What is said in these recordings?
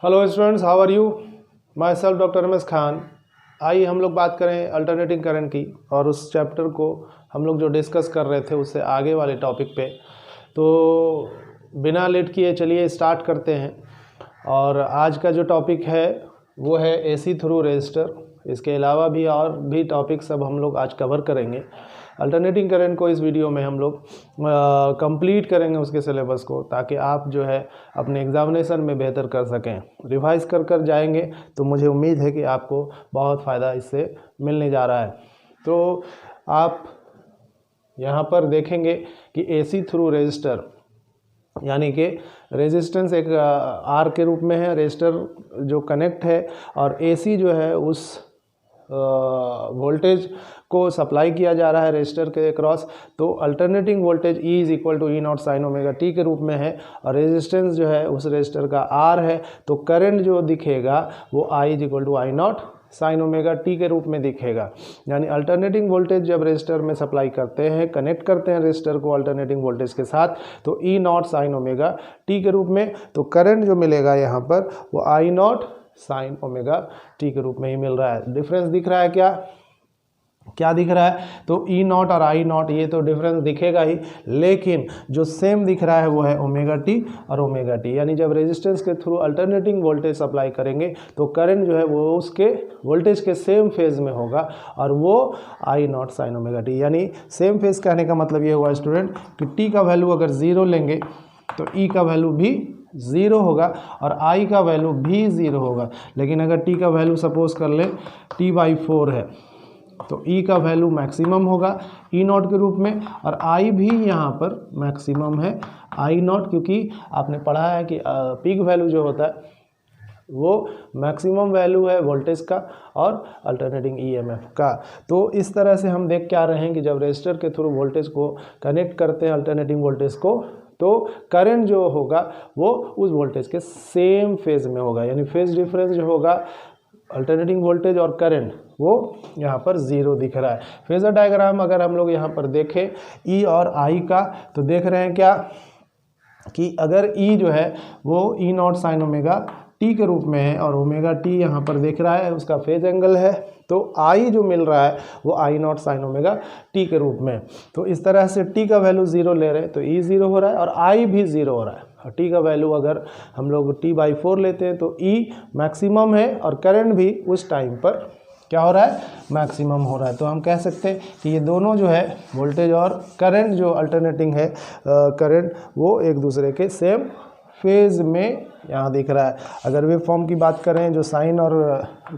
Hello students, how are you? Myself doctor Ramesh Khan. आइए हम लोग बात करें अल्टरनेटिंग करंट की, और उस चैप्टर को हम लोग जो डिस्कस कर रहे थे उससे आगे वाले टॉपिक पे। तो बिना लेट किए चलिए स्टार्ट करते हैं। और आज का जो टॉपिक है वो है एसी थ्रू रेजिस्टर। इसके अलावा भी और भी टॉपिक सब हम लोग आज कवर करेंगे। अल्टरनेटिंग करंट को इस वीडियो में हम लोग कंप्लीट करेंगे उसके सिलेबस को, ताकि आप जो है अपने एग्जामिनेशन में बेहतर कर सकें। रिवाइज कर जाएंगे तो मुझे उम्मीद है कि आपको बहुत फ़ायदा इससे मिलने जा रहा है। तो आप यहाँ पर देखेंगे कि एसी थ्रू रेजिस्टर यानी कि रेजिस्टेंस एक आर के रूप में है, रेजिस्टर जो कनेक्ट है, और एसी जो है उस वोल्टेज को सप्लाई किया जा रहा है रेजिस्टर के क्रॉस। तो alternating voltage E is equal to E naught sine omega t के रूप में है, और रेजिस्टेंस जो है उस रेजिस्टर का R है। तो करंट जो दिखेगा वो I is equal to I naught sine omega t के रूप में दिखेगा। यानी अल्टरनेटिंग वोल्टेज जब रेजिस्टर में सप्लाई करते हैं, कनेक्ट करते हैं रेजिस्टर को अल्टरनेटिंग वोल्टेज के साथ, तो ई नॉट साइन ओमेगा टी के रूप में। तो करंट जो मिलेगा यहाँ पर वो I naught sine omega t के रूप में ही मिल रहा है। डिफरेंस दिख रहा है क्या दिख रहा है? तो ई नॉट और आई नॉट ये तो डिफरेंस दिखेगा ही, लेकिन जो सेम दिख रहा है वो है ओमेगा टी और ओमेगा टी। यानी जब रेजिस्टेंस के थ्रू अल्टरनेटिंग वोल्टेज सप्लाई करेंगे तो करंट जो है वो उसके वोल्टेज के सेम फेज में होगा, और वो I naught sine omega T. यानी सेम फेज कहने का मतलब ये हुआ स्टूडेंट कि टी का वैल्यू अगर ज़ीरो लेंगे तो ई का वैल्यू भी ज़ीरो होगा और आई का वैल्यू भी ज़ीरो होगा। लेकिन अगर टी का वैल्यू सपोज कर ले T/4 है तो ई का वैल्यू मैक्सिमम होगा ई नॉट के रूप में, और आई भी यहाँ पर मैक्सिमम है आई नॉट, क्योंकि आपने पढ़ा है कि पीक वैल्यू जो होता है वो मैक्सिमम वैल्यू है वोल्टेज का और अल्टरनेटिंग ईएमएफ का। तो इस तरह से हम देख क्या रहे हैं कि जब रेजिस्टर के थ्रू वोल्टेज को कनेक्ट करते हैं अल्टरनेटिंग वोल्टेज को, तो करंट जो होगा वो उस वोल्टेज के सेम फेज में होगा। यानी फेज डिफरेंस जो होगा अल्टरनेटिंग वोल्टेज और करंट वो यहाँ पर ज़ीरो दिख रहा है। फेजर डायग्राम अगर हम लोग यहाँ पर देखें ई और आई का, तो देख रहे हैं क्या कि अगर ई जो है वो ई नॉट साइन ओमेगा टी के रूप में है और ओमेगा टी यहाँ पर देख रहा है उसका फेज एंगल है, तो आई जो मिल रहा है वो I naught sine omega t के रूप में। तो इस तरह से टी का वैल्यू ज़ीरो ले रहे हैं तो ई ज़ीरो हो रहा है और आई भी ज़ीरो हो रहा है। और टी का वैल्यू अगर हम लोग T/4 लेते हैं तो ई मैक्सिमम है और करंट भी उस टाइम पर क्या हो रहा है? मैक्सिमम हो रहा है। तो हम कह सकते हैं कि ये दोनों जो है वोल्टेज और करंट जो अल्टरनेटिंग है करंट, वो एक दूसरे के सेम फेज में यहाँ दिख रहा है। अगर वेव फॉर्म की बात करें, जो साइन और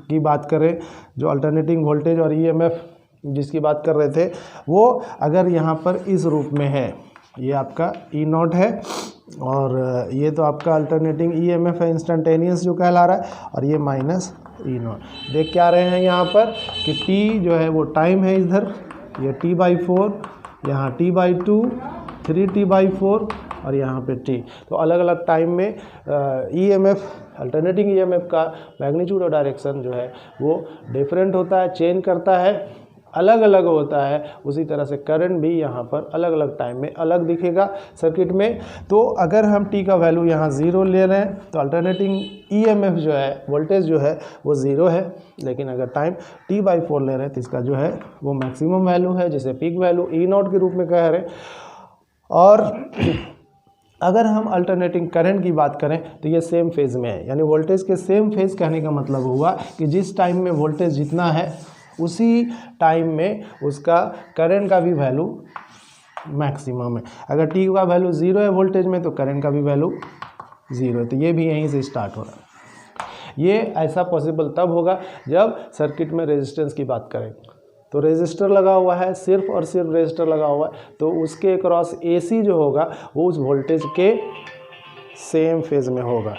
की बात करें, जो अल्टरनेटिंग वोल्टेज और ईएमएफ जिसकी बात कर रहे थे, वो अगर यहाँ पर इस रूप में है, ये आपका ई नॉट है और ये तो आपका अल्टरनेटिंग ईएमएफ है इंस्टेंटेनियस जो कहला रहा है, और ये माइनस ई नॉट। देख क्या रहे हैं यहाँ पर कि टी जो है वो टाइम है इधर, ये T/4, यहाँ T/2, 3T/4 और यहाँ पे T। तो अलग अलग टाइम में ईएमएफ अल्टरनेटिंग ईएमएफ का मैग्नीट्यूड और डायरेक्शन जो है वो डिफरेंट होता है, चेंज करता है, अलग अलग होता है। उसी तरह से करंट भी यहाँ पर अलग अलग टाइम में अलग दिखेगा सर्किट में। तो अगर हम टी का वैल्यू यहाँ ज़ीरो ले रहे हैं तो अल्टरनेटिंग ईएमएफ जो है वोल्टेज जो है वो ज़ीरो है, लेकिन अगर टाइम T/4 ले रहे हैं तो इसका जो है वो मैक्सिमम वैल्यू है, जिसे पीक वैल्यू ई नॉट के रूप में कह रहे हैं। और अगर हम अल्टरनेटिंग करंट की बात करें तो ये सेम फेज में है। यानी वोल्टेज के सेम फेज कहने का मतलब हुआ कि जिस टाइम में वोल्टेज जितना है उसी टाइम में उसका करंट का भी वैल्यू मैक्सिमम है। अगर टी का वैल्यू ज़ीरो है वोल्टेज में तो करंट का भी वैल्यू ज़ीरो है। तो ये भी यहीं से स्टार्ट हो रहा है। ये ऐसा पॉसिबल तब होगा जब सर्किट में रेजिस्टेंस की बात करें। तो रेजिस्टर लगा हुआ है, सिर्फ और सिर्फ रेजिस्टर लगा हुआ है, तो उसके क्रॉस एसी जो होगा वो उस वोल्टेज के सेम फेज में होगा।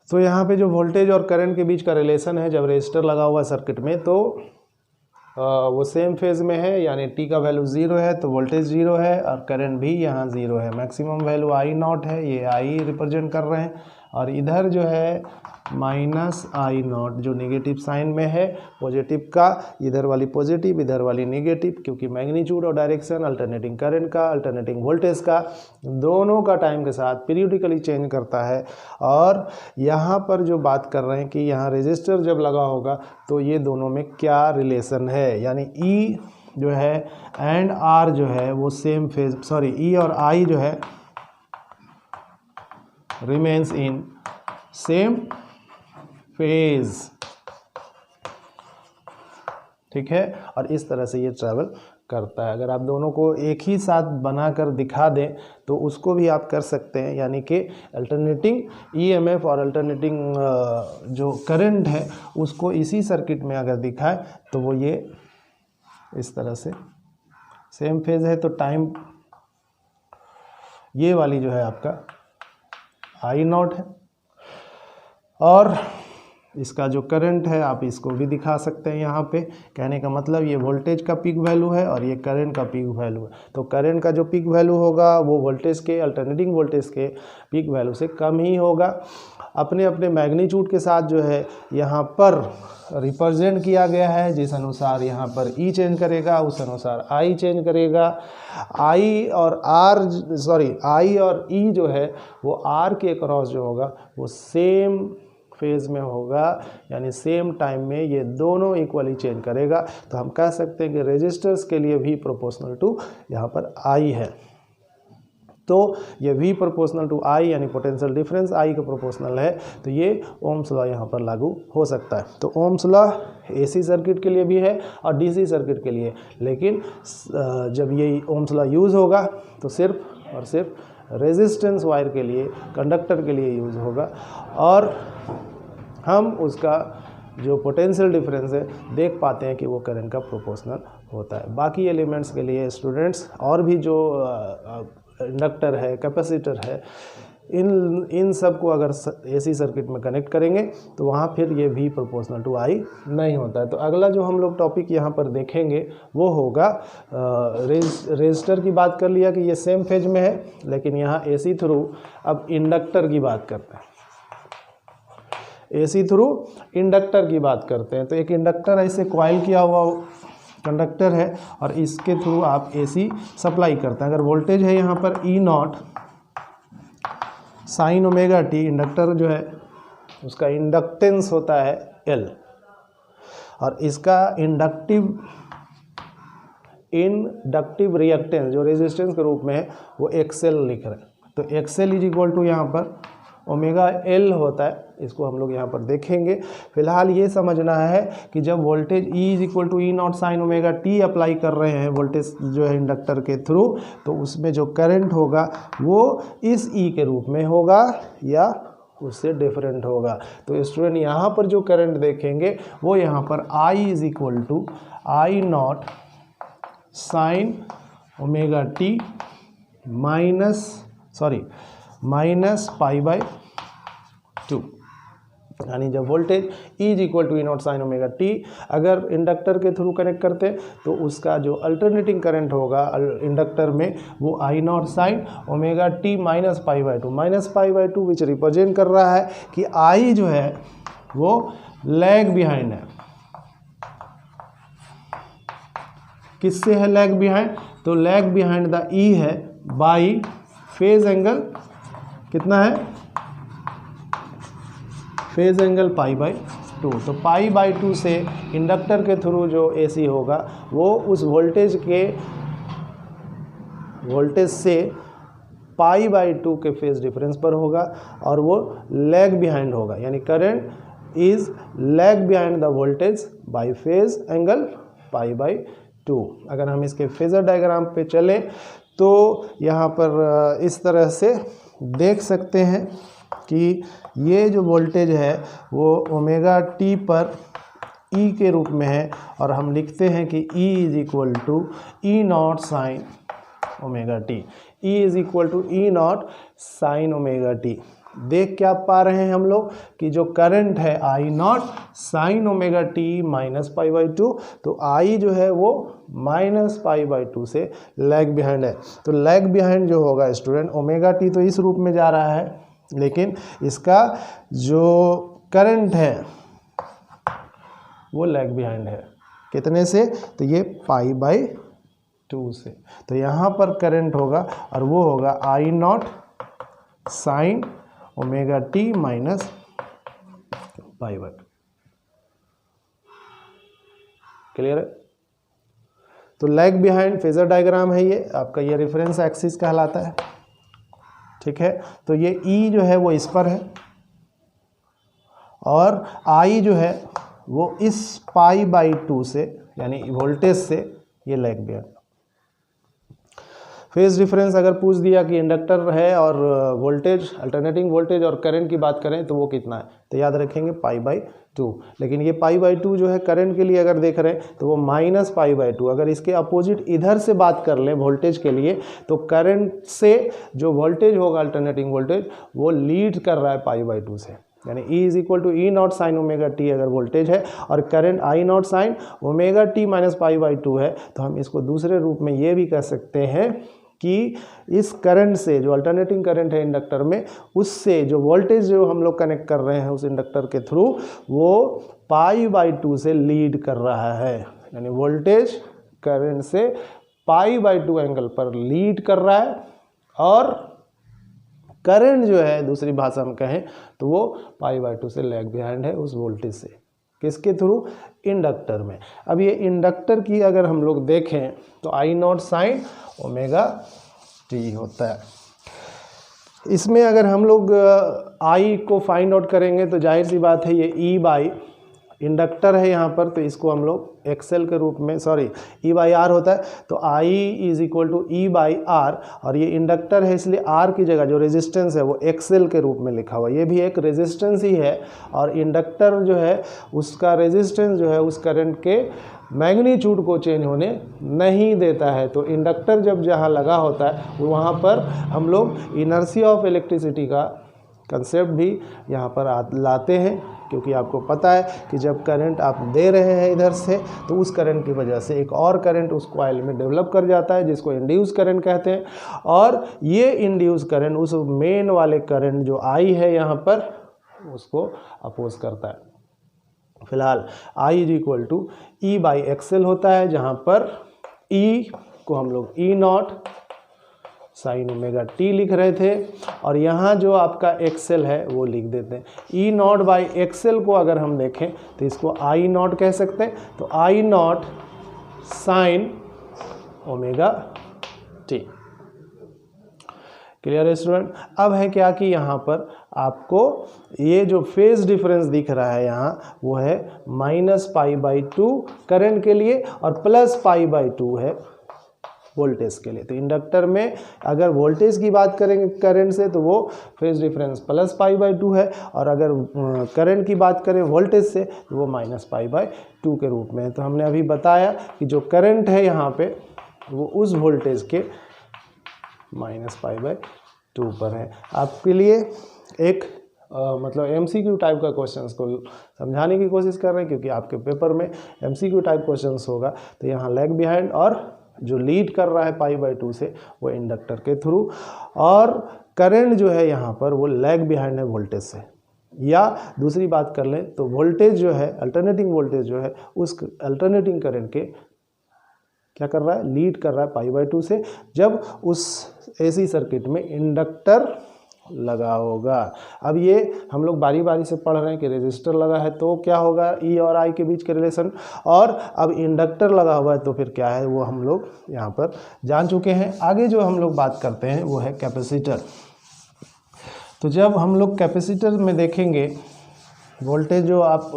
तो यहाँ पे जो वोल्टेज और करंट के बीच का रिलेशन है, जब रेजिस्टर लगा हुआ है सर्किट में तो वो सेम फेज में है। यानी टी का वैल्यू ज़ीरो है तो वोल्टेज ज़ीरो है और करंट भी यहाँ ज़ीरो है। मैक्सिमम वैल्यू आई नॉट है, ये आई रिप्रेजेंट कर रहे हैं, और इधर जो है माइनस आई नॉट जो नेगेटिव साइन में है पॉजिटिव का, इधर वाली पॉजिटिव इधर वाली नेगेटिव, क्योंकि मैग्नीट्यूड और डायरेक्शन अल्टरनेटिंग करंट का अल्टरनेटिंग वोल्टेज का दोनों का टाइम के साथ पीरियडिकली चेंज करता है। और यहाँ पर जो बात कर रहे हैं कि यहाँ रेजिस्टर जब लगा होगा तो ये दोनों में क्या रिलेशन है, यानी ई जो है एंड आर जो है वो सेम फेज, सॉरी ई और आई जो है रिमेन्स इन सेम फेज, ठीक है। और इस तरह से ये ट्रैवल करता है। अगर आप दोनों को एक ही साथ बनाकर दिखा दें तो उसको भी आप कर सकते हैं, यानी कि अल्टरनेटिंग ईएमएफ और अल्टरनेटिंग जो करंट है उसको इसी सर्किट में अगर दिखाए तो वो ये इस तरह से सेम फेज है, तो टाइम ये वाली जो है आपका आई नॉट है, और इसका जो करंट है आप इसको भी दिखा सकते हैं यहाँ पे। कहने का मतलब ये वोल्टेज का पीक वैल्यू है और ये करंट का पीक वैल्यू है, तो करंट का जो पीक वैल्यू होगा वो वोल्टेज के अल्टरनेटिंग वोल्टेज के पीक वैल्यू से कम ही होगा। अपने अपने मैग्नीट्यूड के साथ जो है यहाँ पर रिप्रेजेंट किया गया है, जिस अनुसार यहाँ पर ई चेंज करेगा उस अनुसार आई चेंज करेगा। आई और आर सॉरी आई और ई जो है वो आर के क्रॉस जो होगा वो सेम फेज में होगा, यानी सेम टाइम में ये दोनों इक्वली चेंज करेगा। तो हम कह सकते हैं कि रेजिस्टर्स के लिए V प्रोपोर्शनल टू यहाँ पर I है, तो ये V प्रोपोर्शनल टू I यानी पोटेंशियल डिफरेंस I का प्रोपोर्शनल है, तो ये ओम्स लॉ यहाँ पर लागू हो सकता है। तो ओम्स लॉ AC सर्किट के लिए भी है और DC सर्किट के लिए, लेकिन जब ये ओम्स लॉ यूज़ होगा तो सिर्फ और सिर्फ रेजिस्टेंस वायर के लिए, कंडक्टर के लिए यूज़ होगा, और हम उसका जो पोटेंशियल डिफरेंस है देख पाते हैं कि वो करंट का प्रोपोर्शनल होता है। बाकी एलिमेंट्स के लिए स्टूडेंट्स और भी जो इंडक्टर है, कैपेसिटर है, इन सब को अगर AC सर्किट में कनेक्ट करेंगे तो वहाँ फिर ये V प्रोपोर्शनल टू I नहीं होता है। तो अगला जो हम लोग टॉपिक यहाँ पर देखेंगे वो होगा रेजिस्टर की बात कर लिया कि ये सेम फेज में है, लेकिन यहाँ AC थ्रू अब इंडक्टर की बात करते हैं, AC थ्रू इंडक्टर की बात करते हैं। तो एक इंडक्टर ऐसे कॉइल किया हुआ कंडक्टर है और इसके थ्रू आप AC सप्लाई करते हैं। अगर वोल्टेज है यहाँ पर E not sine omega T, inductor जो है उसका इंडक्टेंस होता है L, और इसका इंडक्टिव रिएक्टेंस जो रेजिस्टेंस के रूप में है वो XL लिख रहे हैं। तो XL इज इक्वल टू यहाँ पर ओमेगा L होता है, इसको हम लोग यहाँ पर देखेंगे। फिलहाल ये समझना है कि जब voltage E is equal to E naught sine omega t apply कर रहे हैं वोल्टेज जो है इंडक्टर के थ्रू, तो उसमें जो करंट होगा वो इस E के रूप में होगा या उससे डिफरेंट होगा। तो स्टूडेंट यहाँ पर जो करंट देखेंगे वो यहाँ पर I is equal to I naught sine omega t minus pi by 2, यानी जब voltage E is equal to E naught sine omega t अगर इंडक्टर के थ्रू कनेक्ट करते हैं तो उसका जो अल्टरनेटिंग करंट होगा इंडक्टर में वो I naught sine omega t minus pi by two which represent कर रहा है कि I जो है वो लैग बिहाइंड है। किससे है लैग बिहाइंड? तो लैग बिहाइंड द E है बाई फेज एंगल कितना है? Phase angle pi by 2। तो पाई बाई 2 से इंडक्टर के थ्रू जो AC होगा वो उस वोल्टेज से पाई बाई 2 के फेज डिफरेंस पर होगा और वो लैग बिहाइंड होगा, यानी current is lag behind the voltage by phase angle pi by 2। अगर हम इसके फेजर डायग्राम पे चलें तो यहाँ पर इस तरह से देख सकते हैं कि ये जो वोल्टेज है वो ओमेगा टी पर E के रूप में है और हम लिखते हैं कि E is equal to E naught sine omega t. E is equal to E naught sine omega t. देख क्या पा रहे हैं हम लोग कि जो करंट है I naught sine omega t minus pi by 2, तो I जो है वो माइनस पाई बाई 2 से लैग बिहाइंड है। तो लैग बिहाइंड जो होगा स्टूडेंट ओमेगा टी तो इस रूप में जा रहा है लेकिन इसका जो करंट है वो लैग बिहाइंड है। कितने से? तो ये π/2 से। तो यहाँ पर करंट होगा और वो होगा I0 sin omega t minus π/2। Clear है? तो लैग बिहाइंड फेजर डायग्राम है ये आपका, ये रेफरेंस एक्सिस कहलाता है। ठीक है, तो ये E जो है वो इस पर है और I जो है वो इस π/2 से यानी वोल्टेज से ये लैग बिहाइंड। फेज डिफरेंस अगर पूछ दिया कि इंडक्टर है और वोल्टेज, अल्टरनेटिंग वोल्टेज और करंट की बात करें तो वो कितना है, तो याद रखेंगे π/2। लेकिन ये π/2 जो है करंट के लिए अगर देख रहे हैं तो वो -π/2। अगर इसके अपोजिट इधर से बात कर लें वोल्टेज के लिए, तो करंट से जो वोल्टेज होगा अल्टरनेटिंग वोल्टेज वो लीड कर रहा है π/2 से, यानी E = E0 sin omega t अगर वोल्टेज है और current I0 sin omega t minus π/2 है, तो हम इसको दूसरे रूप में ये भी कह सकते हैं कि इस करंट से जो अल्टरनेटिंग करंट है इंडक्टर में, उससे जो वोल्टेज जो हम लोग कनेक्ट कर रहे हैं उस इंडक्टर के थ्रू, वो π/2 से लीड कर रहा है। यानी वोल्टेज करंट से π/2 एंगल पर लीड कर रहा है और करंट जो है दूसरी भाषा में कहें तो वो π/2 से लैग बिहाइंड है उस वोल्टेज से। किसके थ्रू? इंडक्टर में। अब ये इंडक्टर की अगर हम लोग देखें तो I0 sin ओमेगा टी होता है। इसमें अगर हम लोग I को फाइंड आउट करेंगे तो जाहिर सी बात है ये E/, इंडक्टर है यहाँ पर तो इसको हम लोग एक्सेल के रूप में, सॉरी E/R होता है, तो I = E/R और ये इंडक्टर है इसलिए R की जगह जो रेजिस्टेंस है वो एक्सेल के रूप में लिखा हुआ है। ये भी एक रेजिस्टेंस ही है और इंडक्टर जो है उसका रेजिस्टेंस जो है उस करंट के मैग्नीट्यूड को चेंज होने नहीं देता है। तो इंडक्टर जब जहाँ लगा होता है वहाँ पर हम लोग इनर्शिया ऑफ इलेक्ट्रिसिटी का कंसेप्ट भी यहाँ पर लाते हैं, क्योंकि आपको पता है कि जब करंट आप दे रहे हैं इधर से तो उस करंट की वजह से एक और करंट उस कॉइल में डेवलप कर जाता है जिसको इंड्यूस करंट कहते हैं, और ये इंड्यूस करंट उस मेन वाले करंट जो I है यहाँ पर उसको अपोज करता है। फिलहाल I = E/XL होता है, जहाँ पर E को हम लोग E0 sin ओमेगा टी लिख रहे थे और यहाँ जो आपका XL है वो लिख देते हैं। E0/XL को अगर हम देखें तो इसको I0 कह सकते हैं, तो I0 sin omega T. Clear है स्टूडेंट? अब है क्या कि यहाँ पर आपको ये जो फेज डिफरेंस दिख रहा है यहाँ वो है -π/2 करंट के लिए और +π/2 है वोल्टेज के लिए। तो इंडक्टर में अगर वोल्टेज की बात करेंगे करंट से तो वो फेज डिफरेंस +π/2 है और अगर करंट की बात करें वोल्टेज से तो वो -π/2 के रूप में है। तो हमने अभी बताया कि जो करंट है यहाँ पे वो उस वोल्टेज के -π/2 पर है। आपके लिए एक मतलब MCQ टाइप का क्वेश्चंस को समझाने की कोशिश कर रहे हैं, क्योंकि आपके पेपर में MCQ टाइप क्वेश्चंस होगा। तो यहाँ लैग बिहाइंड और जो लीड कर रहा है π/2 से वो इंडक्टर के थ्रू, और करंट जो है यहाँ पर वो लैग बिहाइंड है वोल्टेज से। या दूसरी बात कर लें तो वोल्टेज जो है अल्टरनेटिंग वोल्टेज जो है उस अल्टरनेटिंग करंट के क्या कर रहा है? लीड कर रहा है π/2 से, जब उस AC सर्किट में इंडक्टर लगा होगा। अब ये हम लोग बारी बारी से पढ़ रहे हैं कि रेजिस्टर लगा है तो क्या होगा E और I के बीच के रिलेशन, और अब इंडक्टर लगा हुआ है तो फिर क्या है वो हम लोग यहाँ पर जान चुके हैं। आगे जो हम लोग बात करते हैं वो है कैपेसिटर। तो जब हम लोग कैपेसिटर में देखेंगे वोल्टेज जो आप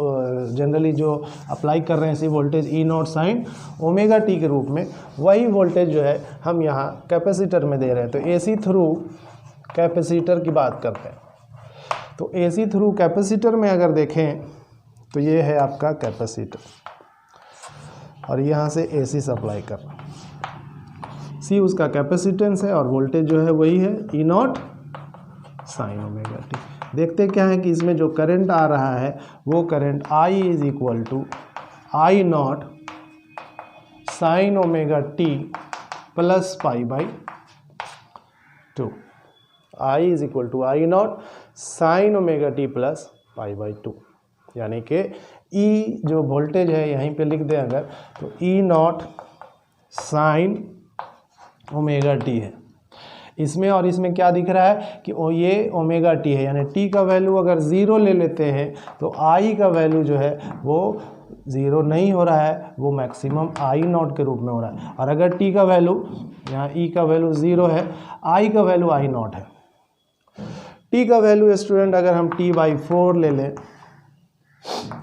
जनरली जो अप्लाई कर रहे हैं इसी voltage E0 sin omega t के रूप में, वही वोल्टेज जो है हम यहाँ कैपेसिटर में दे रहे हैं। तो AC थ्रू कैपेसिटर की बात करते हैं। तो AC थ्रू कैपेसिटर में अगर देखें तो ये है आपका कैपेसिटर और यहाँ से AC सप्लाई कर रहा है। C उसका कैपेसिटेंस है और वोल्टेज जो है वही है E0 sin ओमेगा टी। देखते क्या है कि इसमें जो करंट आ रहा है वो current I = I0 sin omega t +π/2। I = I0 sine omega t plus pi by 2, यानी कि ई जो वोल्टेज है यहीं पे लिख दें अगर, तो ई नॉट साइन ओमेगा टी है इसमें। और इसमें क्या दिख रहा है कि ये ओमेगा टी है, यानी टी का वैल्यू अगर 0 ले लेते हैं तो आई का वैल्यू जो है वो 0 नहीं हो रहा है, वो मैक्सिमम आई नॉट के रूप में हो रहा है। और अगर टी का वैल्यू, यहाँ ई का वैल्यू 0 है, आई का वैल्यू आई नॉट है। टी का वैल्यू स्टूडेंट अगर हम टी बाई 4 ले लें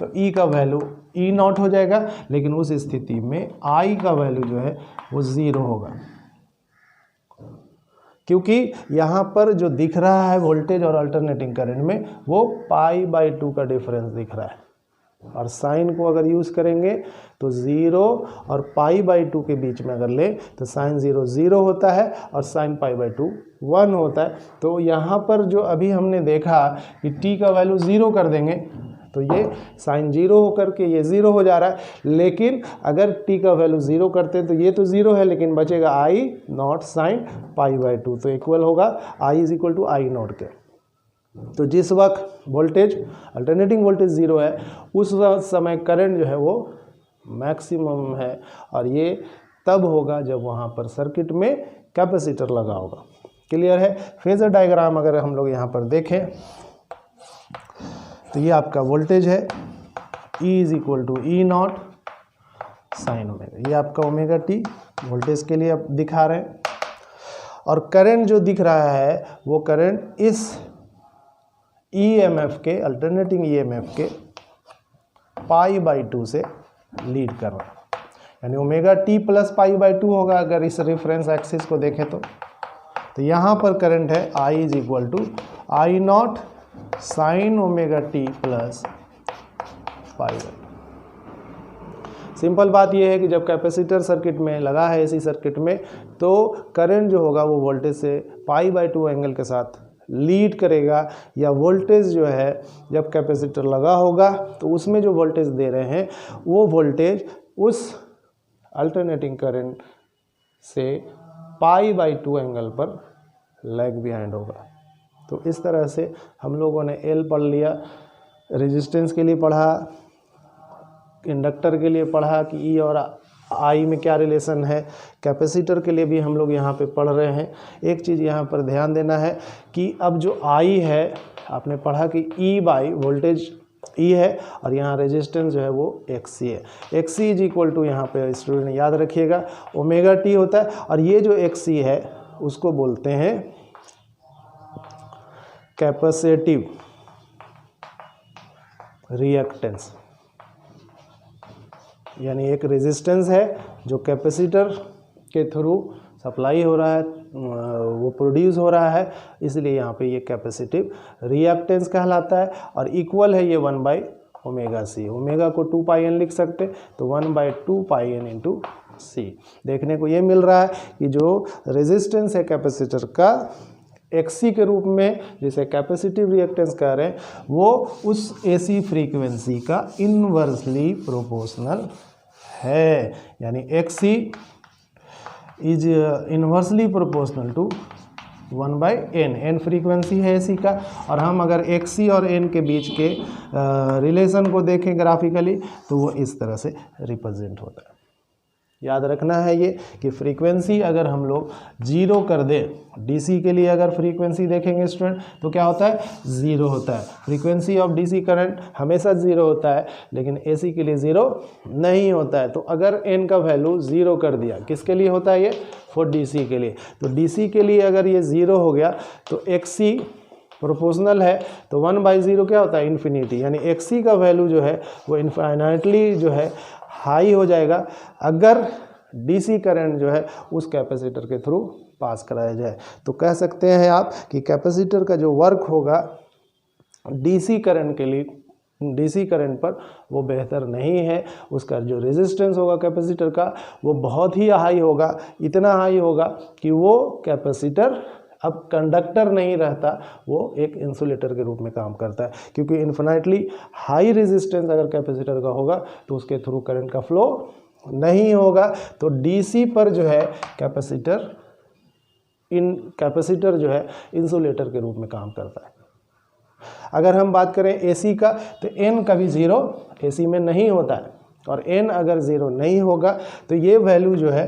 तो ई का वैल्यू ई नॉट हो जाएगा, लेकिन उस स्थिति में आई का वैल्यू जो है वो 0 होगा, क्योंकि यहाँ पर जो दिख रहा है वोल्टेज और अल्टरनेटिंग करंट में वो पाई बाई 2 का डिफरेंस दिख रहा है। और साइन को अगर यूज़ करेंगे तो 0 और पाई बाई 2 के बीच में अगर ले तो साइन 0 0 होता है और साइन पाई बाई 2 1 होता है। तो यहाँ पर जो अभी हमने देखा कि टी का वैल्यू 0 कर देंगे तो ये साइन 0 होकर के ये 0 हो जा रहा है, लेकिन अगर टी का वैल्यू 0 करते हैं तो ये तो 0 है, लेकिन बचेगा I naught sine pi by 2, तो इक्वल होगा I is equal to I naught के। तो जिस वक्त वोल्टेज अल्टरनेटिंग वोल्टेज 0 है उस समय करंट जो है वो मैक्सिमम है, और ये तब होगा जब वहाँ पर सर्किट में कैपेसिटर लगा होगा। क्लियर है। फेजर डायग्राम अगर हम लोग यहाँ पर देखें तो ये आपका वोल्टेज है, E is equal to E naught sine omega, ये आपका ओमेगा टी वोल्टेज के लिए आप दिखा रहे हैं। और करंट जो दिख रहा है वो करंट इस EMF के, अल्टरनेटिंग EMF के पाई बाई 2 से लीड कर रहा है, यानी omega t plus pi by 2 होगा अगर इस रेफरेंस एक्सिस को देखें तो यहाँ पर करंट है I is equal to I naught sine omega t plus pi by. Simple बात यह है कि जब कैपेसिटर सर्किट में लगा है इसी सर्किट में, तो करंट जो होगा वो वोल्टेज से पाई बाई 2 एंगल के साथ लीड करेगा, या वोल्टेज जो है जब कैपेसिटर लगा होगा तो उसमें जो वोल्टेज दे रहे हैं वो वोल्टेज उस अल्टरनेटिंग करंट से पाई बाई 2 एंगल पर लैग बिहाइंड होगा। तो इस तरह से हम लोगों ने एल पढ़ लिया, रेजिस्टेंस के लिए पढ़ा, इंडक्टर के लिए पढ़ा कि ई और आई में क्या रिलेशन है, कैपेसिटर के लिए भी हम लोग यहाँ पे पढ़ रहे हैं। एक चीज़ यहाँ पर ध्यान देना है कि अब जो आई है आपने पढ़ा कि ई बाई वोल्टेज ई है और यहाँ रेजिस्टेंस जो है वो एक्सी है। एक्सी इज इक्वल टू, यहाँ पे स्टूडेंट याद रखिएगा, ओमेगा टी होता है, और ये जो एक्सी है उसको बोलते हैं कैपेसिटिव रिएक्टेंस, यानी एक रेजिस्टेंस है जो कैपेसिटर के थ्रू सप्लाई हो रहा है, वो प्रोड्यूस हो रहा है, इसलिए यहाँ पे ये कैपेसिटिव रिएक्टेंस कहलाता है। और इक्वल है ये 1 बाई ओमेगा सी, ओमेगा को 2 पाई एन लिख सकते, तो 1 बाई 2 पाई एन इंटू सी। देखने को ये मिल रहा है कि जो रेजिस्टेंस है कैपेसिटर का एक्सी के रूप में, जिसे कैपेसिटिव रिएक्टेंस कह रहे हैं, वो उस एसी फ्रीक्वेंसी का इनवर्सली प्रोपोर्शनल है, यानी XC is inversely proportional to 1 by N. N frequency है एसी का, और हम अगर एक्सी और एन के बीच के रिलेशन को देखें ग्राफिकली तो वो इस तरह से रिप्रेजेंट होता है। याद रखना है ये कि फ्रीक्वेंसी अगर हम लोग 0 कर दें, डीसी के लिए अगर फ्रीक्वेंसी देखेंगे स्टूडेंट तो क्या होता है, 0 होता है। फ्रीक्वेंसी ऑफ डीसी करंट हमेशा 0 होता है, लेकिन एसी के लिए 0 नहीं होता है। तो अगर एन का वैल्यू 0 कर दिया, किसके लिए होता है ये, फॉर डीसी के लिए, तो डीसी के लिए अगर ये 0 हो गया तो एक्सी प्रोपोर्शनल है, तो 1 बाई 0 क्या होता है, इन्फिनिटी, यानी एक्सी का वैल्यू जो है वो इन्फाइनाइटली जो है हाई हो जाएगा अगर डीसी करंट जो है उस कैपेसिटर के थ्रू पास कराया जाए। तो कह सकते हैं आप कि कैपेसिटर का जो वर्क होगा डीसी करंट के लिए, डीसी करंट पर वो बेहतर नहीं है। उसका जो रेजिस्टेंस होगा कैपेसिटर का वो बहुत ही हाई होगा, इतना हाई होगा कि वो कैपेसिटर अब कंडक्टर नहीं रहता, वो एक इंसुलेटर के रूप में काम करता है, क्योंकि इन्फिनिटली हाई रेजिस्टेंस अगर कैपेसिटर का होगा तो उसके थ्रू करंट का फ्लो नहीं होगा। तो डीसी पर जो है कैपेसिटर जो है इंसुलेटर के रूप में काम करता है। अगर हम बात करें एसी का तो n कभी ज़ीरो एसी में नहीं होता है, और n अगर ज़ीरो नहीं होगा तो ये वैल्यू जो है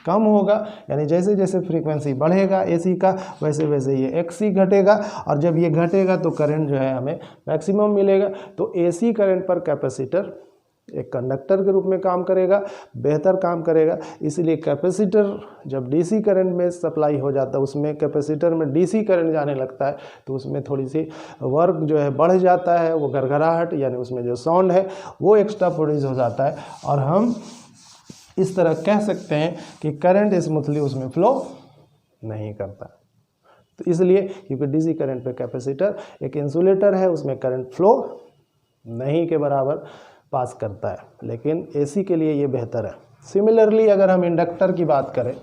कम होगा, यानी जैसे जैसे फ्रीक्वेंसी बढ़ेगा एसी का वैसे वैसे ये एक्सी घटेगा, और जब ये घटेगा तो करंट जो है हमें मैक्सिमम मिलेगा। तो एसी करंट पर कैपेसिटर एक कंडक्टर के रूप में काम करेगा, बेहतर काम करेगा। इसलिए कैपेसिटर जब डीसी करंट में सप्लाई हो जाता है, उसमें कैपेसिटर में डीसी करंट जाने लगता है, तो उसमें थोड़ी सी वर्क जो है बढ़ जाता है, वो घरघराहट यानी उसमें जो साउंड है वो एक्स्ट्रा प्रोड्यूस हो जाता है, और हम इस तरह कह सकते हैं कि करंट स्मूथली उसमें फ्लो नहीं करता। तो इसलिए क्योंकि डीसी करंट पे कैपेसिटर एक इंसुलेटर है, उसमें करंट फ्लो नहीं के बराबर पास करता है, लेकिन एसी के लिए ये बेहतर है। सिमिलरली अगर हम इंडक्टर की बात करें,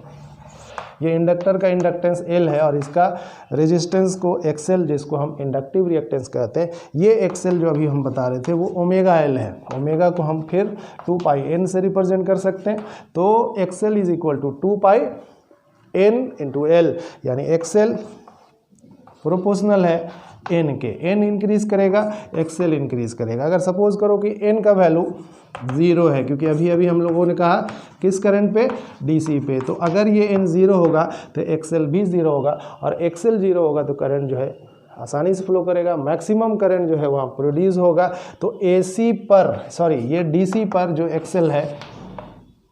ये इंडक्टर का इंडक्टेंस L है और इसका रेजिस्टेंस को XL, जिसको हम इंडक्टिव रिएक्टेंस कहते हैं, ये XL जो अभी हम बता रहे थे वो ओमेगा L है। ओमेगा को हम फिर 2 पाई N से रिप्रेजेंट कर सकते हैं, तो XL is equal to 2 pi N into L, यानी XL प्रोपोर्शनल है N के, N इंक्रीज करेगा XL इंक्रीज करेगा। अगर सपोज करो कि N का वैल्यू 0 है, क्योंकि अभी अभी हम लोगों ने कहा किस करंट पे, DC पे, तो अगर ये N 0 होगा तो XL भी 0 होगा, और XL 0 होगा तो करंट जो है आसानी से फ्लो करेगा, मैक्सिमम करंट जो है वहाँ प्रोड्यूस होगा। तो ये DC पर जो XL है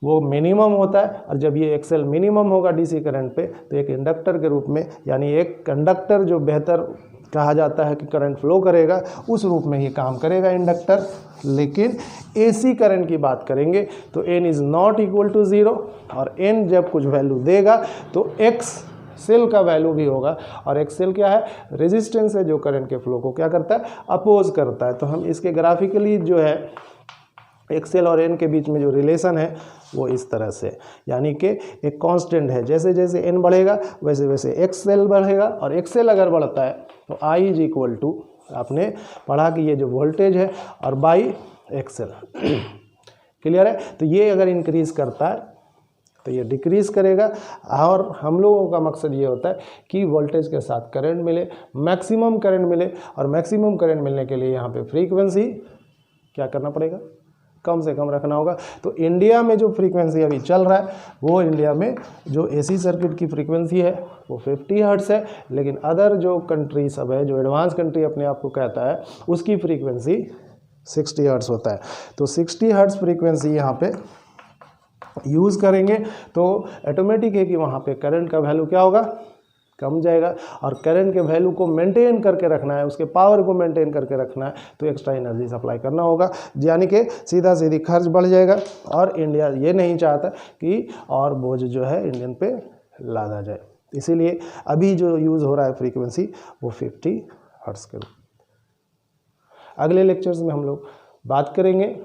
वो मिनिमम होता है, और जब ये XL मिनिमम होगा DC करंट पे तो एक इंडक्टर के रूप में, यानी एक कंडक्टर जो बेहतर कहा जाता है कि करंट फ्लो करेगा, उस रूप में ही काम करेगा इंडक्टर। लेकिन AC करंट की बात करेंगे तो N is not equal to 0, और N जब कुछ वैल्यू देगा तो XL का वैल्यू भी होगा, और XL क्या है, रेजिस्टेंस है जो करंट के फ्लो को क्या करता है, अपोज करता है। तो हम इसके ग्राफिकली जो है XL और N के बीच में जो रिलेशन है वो इस तरह से, यानी कि एक कांस्टेंट है, जैसे जैसे N बढ़ेगा वैसे वैसे XL बढ़ेगा, और XL अगर बढ़ता है तो I इज इक्वल टू, आपने पढ़ा कि ये जो वोल्टेज है और बाई XL क्लियर है। तो ये अगर इंक्रीज करता है तो ये डिक्रीज करेगा, और हम लोगों का मकसद ये होता है कि वोल्टेज के साथ करंट मिले, मैक्सिमम करंट मिले, और मैक्सिमम करंट मिलने के लिए यहाँ पे फ्रीक्वेंसी क्या करना पड़ेगा, कम से कम रखना होगा। तो इंडिया में जो फ्रीक्वेंसी अभी चल रहा है वो इंडिया में जो एसी सर्किट की फ्रीक्वेंसी है वो 50 हर्ट्ज़ है, लेकिन अदर जो कंट्री सब है, जो एडवांस कंट्री अपने आप को कहता है, उसकी फ्रीक्वेंसी 60 हर्ट्ज़ होता है। तो 60 हर्ट्ज़ फ्रीक्वेंसी यहाँ पे यूज़ करेंगे तो ऑटोमेटिक है कि वहाँ पे करंट का वैल्यू क्या होगा, कम जाएगा, और करंट के वैल्यू को मेंटेन करके रखना है, उसके पावर को मेंटेन करके रखना है, तो एक्स्ट्रा एनर्जी सप्लाई करना होगा, यानी कि सीधा सीधी खर्च बढ़ जाएगा। और इंडिया ये नहीं चाहता कि और बोझ जो है इंडियन पे लादा जाए, इसीलिए अभी जो यूज़ हो रहा है फ्रीक्वेंसी वो 50 हर्ट्ज़ के रूप। अगले लेक्चर्स में हम लोग बात करेंगे,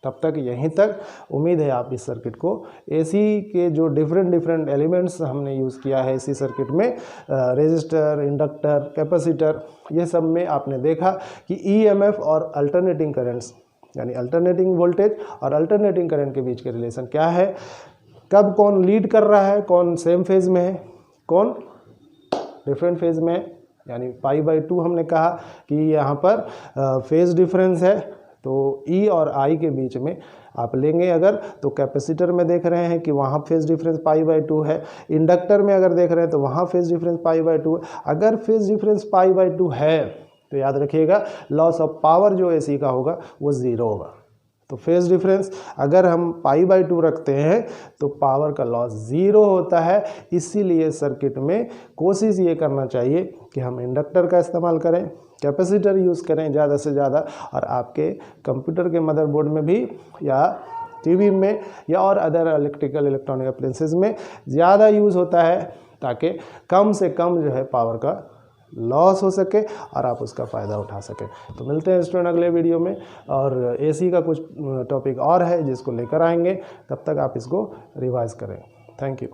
तब तक यहीं तक। उम्मीद है आप इस सर्किट को, एसी के जो डिफरेंट एलिमेंट्स हमने यूज़ किया है एसी सर्किट में, रेजिस्टर, इंडक्टर, कैपेसिटर, ये सब में आपने देखा कि ईएमएफ और अल्टरनेटिंग करंट्स, यानी अल्टरनेटिंग वोल्टेज और अल्टरनेटिंग करंट के बीच के रिलेशन क्या है, कब कौन लीड कर रहा है, कौन सेम फेज में है, कौन डिफरेंट फेज में है, यानी π/2 हमने कहा कि यहाँ पर फेज डिफरेंस है। तो E और I के बीच में आप लेंगे अगर, तो कैपेसिटर में देख रहे हैं कि वहाँ फेज डिफरेंस π/2 है, इंडक्टर में अगर देख रहे हैं तो वहाँ फेज डिफरेंस π/2 है। अगर फेज डिफरेंस π/2 है तो याद रखिएगा लॉस ऑफ पावर जो AC का होगा वो 0 होगा। तो फेज डिफरेंस अगर हम π/2 रखते हैं तो पावर का लॉस 0 होता है। इसीलिए सर्किट में कोशिश ये करना चाहिए कि हम इंडक्टर का इस्तेमाल करें, कैपेसिटर यूज़ करें ज़्यादा से ज़्यादा, और आपके कंप्यूटर के मदरबोर्ड में भी या टीवी में या और अदर इलेक्ट्रॉनिक अप्लायंसेस में ज़्यादा यूज़ होता है, ताकि कम से कम जो है पावर का लॉस हो सके और आप उसका फ़ायदा उठा सकें। तो मिलते हैं स्टूडेंट अगले वीडियो में, और एसी का कुछ टॉपिक और है जिसको लेकर आएंगे, तब तक आप इसको रिवाइज़ करें। Thank you.